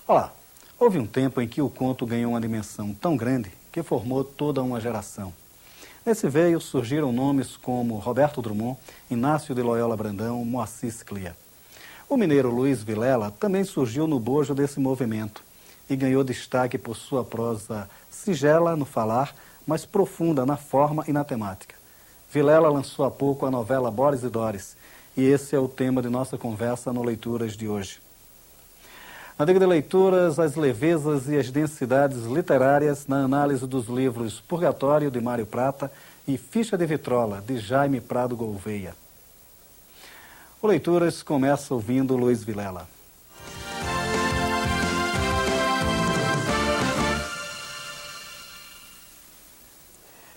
Olá, houve um tempo em que o conto ganhou uma dimensão tão grande que formou toda uma geração. Nesse veio surgiram nomes como Roberto Drummond, Inácio de Loyola Brandão, Moacir Clear. O mineiro Luiz Vilela também surgiu no bojo desse movimento e ganhou destaque por sua prosa sigela no falar, mas profunda na forma e na temática. Vilela lançou há pouco a novela Boris e Doris, e esse é o tema de nossa conversa no Leituras de hoje. Na Dica de Leituras, as levezas e as densidades literárias na análise dos livros Purgatório, de Mário Prata, e Ficha de Vitrola, de Jaime Prado Gouveia. O Leituras começa ouvindo Luiz Vilela.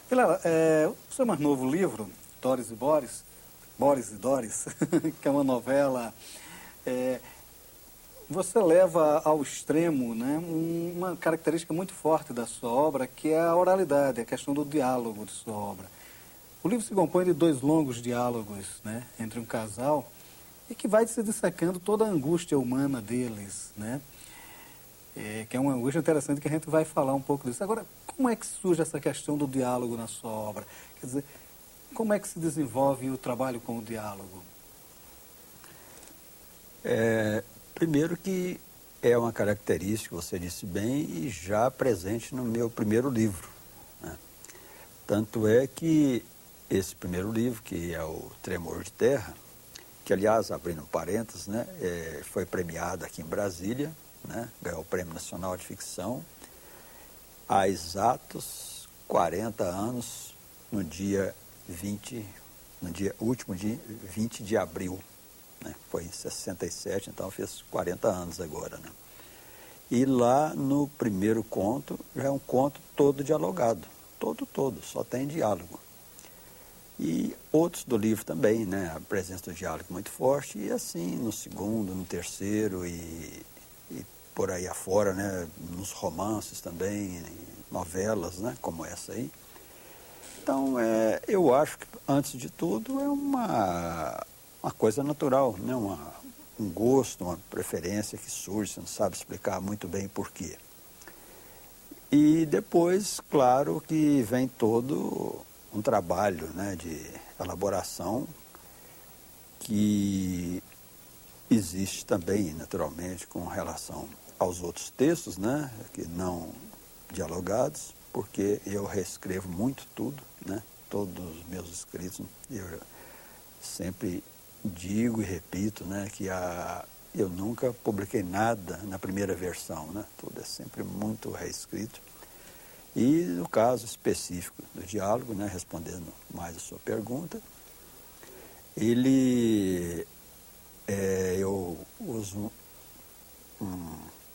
Vilela, o seu mais novo livro, Doris e Boris, Boris e Doris, que é uma novela, você leva ao extremo, né, uma característica muito forte da sua obra, que é a oralidade, a questão do diálogo de sua obra. O livro se compõe de 2 longos diálogos, né, entre um casal e que vai se dissecando toda a angústia humana deles, né, que é uma angústia interessante que a gente vai falar um pouco disso. Agora, como é que surge essa questão do diálogo na sua obra? Quer dizer, como é que se desenvolve o trabalho com o diálogo? Primeiro que é uma característica, você disse bem, e já presente no meu primeiro livro, né? Tanto é que esse primeiro livro, que é o Tremor de Terra, que aliás, abrindo parênteses, né, foi premiado aqui em Brasília, né, ganhou o Prêmio Nacional de Ficção, há exatos 40 anos, no último dia 20 de abril. Né? Foi em 67, então fez 40 anos agora. Né? E lá no primeiro conto, já é um conto todo dialogado. Todo, só tem diálogo. E outros do livro também, né? A presença do diálogo muito forte. E assim, no segundo, no terceiro e por aí afora, né? Nos romances também, novelas, né? Como essa aí. Então, eu acho que, antes de tudo, é uma coisa natural, né? Um gosto, uma preferência que surge, você não sabe explicar muito bem por quê. E depois, claro, que vem todo um trabalho, né, de elaboração que existe também, naturalmente, com relação aos outros textos, né, que não dialogados, porque eu reescrevo muito tudo, né, todos os meus escritos, eu sempre digo e repito, né, que eu nunca publiquei nada na primeira versão, né, tudo é sempre muito reescrito. E no caso específico do diálogo, né, respondendo mais a sua pergunta, eu uso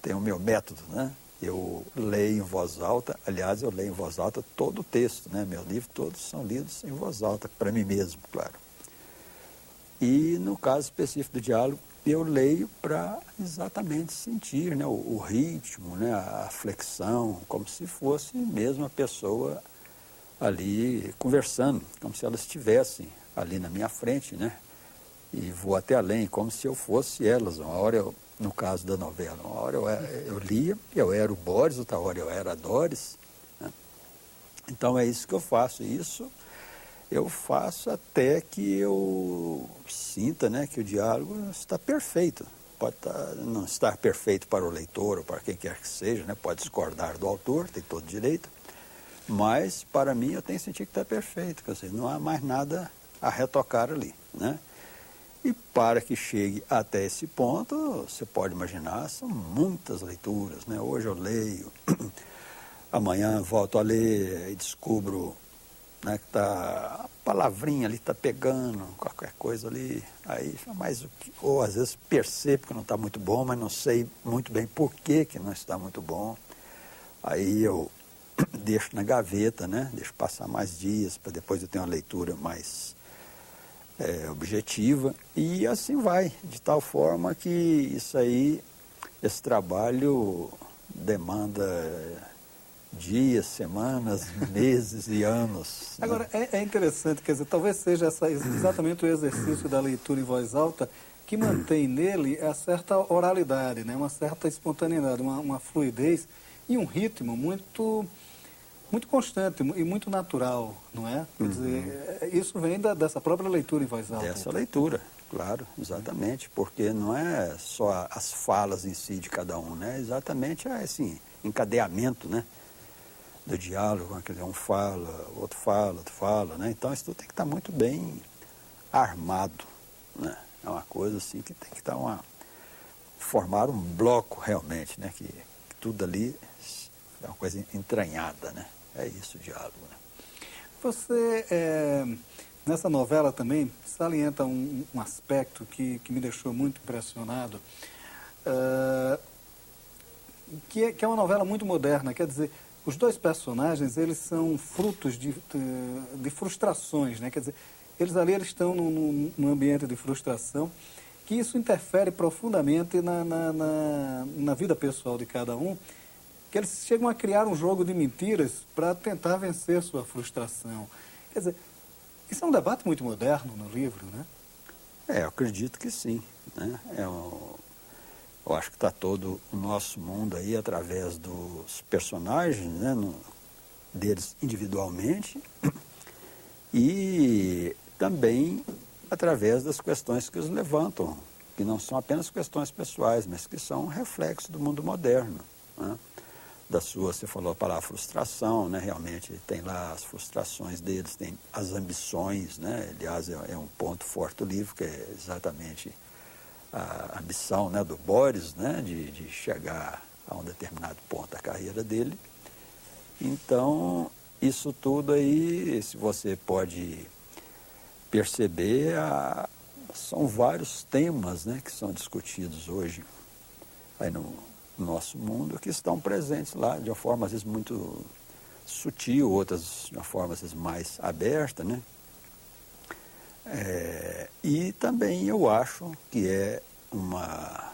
tem o meu método, né? Eu leio em voz alta, aliás, eu leio em voz alta todo o texto, né? Meu livro, todos são lidos em voz alta, para mim mesmo, claro. E no caso específico do diálogo, eu leio para exatamente sentir, né, o ritmo, né, a flexão, como se fosse mesmo a pessoa ali conversando, como se elas estivessem ali na minha frente, né? E vou até além, como se eu fosse elas. Uma hora, no caso da novela, uma hora eu lia, eu era o Boris, outra hora eu era a Doris, né? Então é isso que eu faço, isso eu faço até que eu sinta, né, que o diálogo está perfeito. Pode não estar perfeito para o leitor ou para quem quer que seja, né? Pode discordar do autor, tem todo direito, mas para mim eu tenho sentido que está perfeito, quer dizer, não há mais nada a retocar ali, né? E para que chegue até esse ponto, você pode imaginar, são muitas leituras, né? Hoje eu leio, amanhã volto a ler e descubro, né, que a palavrinha ali está pegando, qualquer coisa ali, aí, ou às vezes percebo que não está muito bom, mas não sei muito bem por que não está muito bom. Aí eu deixo na gaveta, né, deixo passar mais dias, para depois eu ter uma leitura mais objetiva, e assim vai, de tal forma que esse trabalho demanda dias, semanas, meses e anos. Agora, é interessante, quer dizer, talvez seja exatamente o exercício da leitura em voz alta que mantém nele a certa oralidade, né? Uma certa espontaneidade, uma fluidez e um ritmo muito constante e muito natural, não é? Quer dizer, isso vem dessa própria leitura em voz alta. Dessa leitura, claro, exatamente, porque não é só as falas em si de cada um, né? Exatamente esse encadeamento, né? Do diálogo, aquele um fala, outro fala, né? Então isso tudo tem que estar muito bem armado, né? É uma coisa assim que tem que estar formar um bloco realmente, né? Que tudo ali é uma coisa entranhada, né? É isso o diálogo, né? Você, nessa novela também, salienta um aspecto que me deixou muito impressionado, que é uma novela muito moderna, quer dizer, os dois personagens, eles são frutos de frustrações, né? Quer dizer, eles estão num ambiente de frustração, que isso interfere profundamente na vida pessoal de cada um, que eles chegam a criar um jogo de mentiras para tentar vencer sua frustração. Quer dizer, isso é um debate muito moderno no livro, né? Eu acredito que sim, né? Eu acho que está todo o nosso mundo aí através dos personagens, né? Deles individualmente e também através das questões que os levantam, que não são apenas questões pessoais, mas que são um reflexo do mundo moderno, né? Você falou a palavra frustração, né? Realmente tem lá as frustrações deles, tem as ambições, né? Aliás, é um ponto forte do livro, que é exatamente a ambição, né, do Boris, né, de chegar a um determinado ponto da carreira dele. Então, isso tudo aí, se você pode perceber, são vários temas, né, que são discutidos hoje aí no nosso mundo, que estão presentes lá de uma forma às vezes muito sutil, outras de uma forma às vezes mais aberta, né? E também eu acho que é uma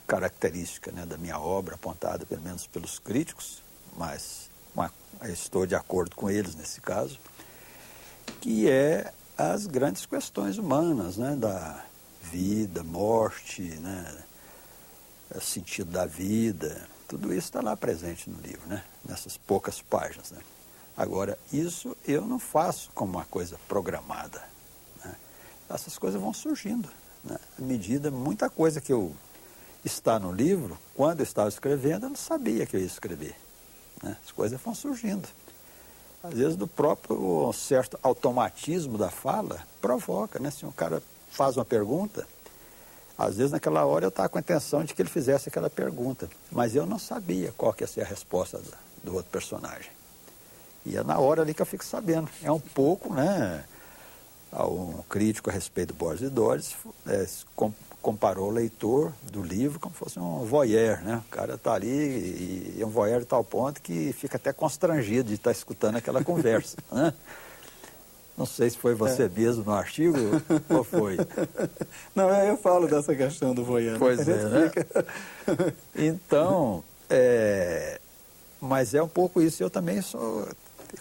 característica, né, da minha obra, apontada pelo menos pelos críticos, mas eu estou de acordo com eles nesse caso, que é as grandes questões humanas, né, da vida, morte, né, o sentido da vida, tudo isso está lá presente no livro, né, nessas poucas páginas, né. Agora, isso eu não faço como uma coisa programada, né. Essas coisas vão surgindo, né, à medida, muita coisa que está no livro, quando eu estava escrevendo, eu não sabia que eu ia escrever, né, as coisas vão surgindo. Às vezes do próprio certo automatismo da fala provoca, né, se um cara faz uma pergunta, às vezes naquela hora eu estava com a intenção de que ele fizesse aquela pergunta, mas eu não sabia qual que ia ser a resposta do outro personagem. E é na hora ali que eu fico sabendo. É um pouco, né, um crítico a respeito do Borges e Doris comparou o leitor do livro como se fosse um voyeur, né? O cara está ali e é um voyeur de tal ponto que fica até constrangido de estar escutando aquela conversa, né? Não sei se foi você mesmo no artigo ou foi. Não, eu falo dessa questão do voyeur. Pois é, né? Então, mas é um pouco isso. Eu também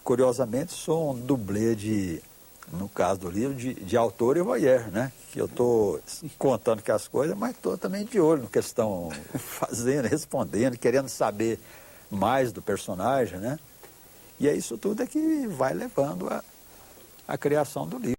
curiosamente, sou um dublê no caso do livro, de autor e voyeur, né? Que eu estou contando que as coisas, mas estou também de olho no que eles estão fazendo, respondendo, querendo saber mais do personagem, né? E é isso tudo que vai levando a criação do livro.